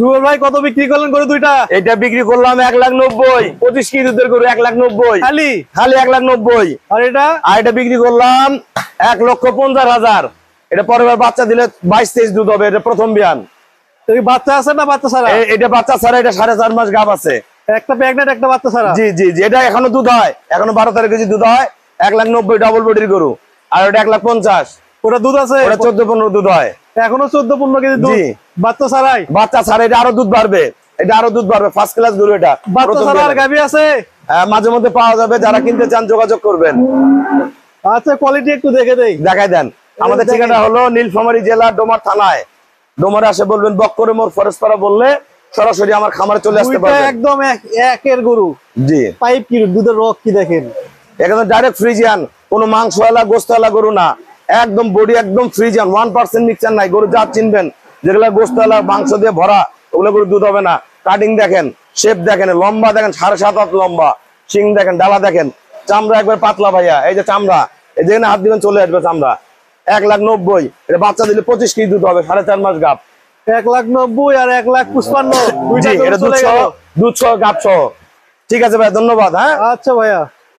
রুবেল ভাই কত বিক্রি করলেন গরু দুইটা? এটা বিক্রি করলাম 1,90,000। 25 কেজি দুধের গরু 1,90,000 খালি খালি 1,90,000। আর এটা বিক্রি করলাম 1,50,000। এটা পরের বাচ্চা দিলে 22-23 দুধ হবে। এটা প্রথম বিয়ান। বাচ্চা আছে না বাচ্চা ছাড়া? এটা বাচ্চা ছাড়া। এটা 4.5 মাস গাব আছে। একটা প্রেগন্যান্ট একটা বাচ্চা ছাড়া। জি জি জি। এটা এখনো দুধ হয়, এখনো 12-13 কেজি দুধ হয়। 1,90,000 ডাবল বডির গরু। আর ওটা 1,50,000। ওটা দুধ আছে? ওটা 14-15 দুধ হয়। এখনো 14-15 কেজি দুধ বাচ্চা ছাড়াই? বাচ্চা ছাড়া। এটা আরো দুধ বাড়বে। এটা আরো দুধ বাড়বে। ফার্স্ট ক্লাস গরু এটা। বাচ্চা ছাড়া আর গাভী আছে? মাঝে মধ্যে পাওয়া যাবে। যারা কিনতে চান যোগাযোগ করবেন। আচ্ছা কোয়ালিটি একটু দেখে দেই। দেখাই দেন। আমাদের ঠিকানা হলো নীলফামারী জেলা ডোমার থানায়। ডোমারে আসে বলবেন বক্করে মোড় ফরেস্টপাড়া বললে সরাসরি আমার খামারে চলে আসতে পারবেন। একদম একের গরু। জি। পাইপ কি দুধের রক কি দেখেন। একদম ডাইরেক্ট ফ্রিজিয়ান, কোনো মাংসওয়ালা গোস্তওয়ালা গরু না। একদম বডি একদম ফ্রিজিয়ান, 1% মিক্সচার নাই। গরু যা চিনবেন যেগুলা গোস্তওয়ালা মাংস দিয়ে ভরা ওগুলো গরু দুধ হবে না। কাটিং দেখেন, শেপ দেখেন, লম্বা দেখেন 7.5 হাত লম্বা। শিং দেখেন, ডালা দেখেন, চামড়া একবার পাতলা ভাইয়া। এই যে চামড়া, এই যেখানে হাত দিবেন চলে আসবে চামড়া। 1,90,000। এটা বাচ্চা দিলে 25 কেজি দুধ হবে। 4.5 মাস গাব। 1,90,000 আর 1,55,000 দুধ সহ গাব সহ। ঠিক আছে ভাই, ধন্যবাদ। হ্যাঁ আচ্ছা ভাইয়া।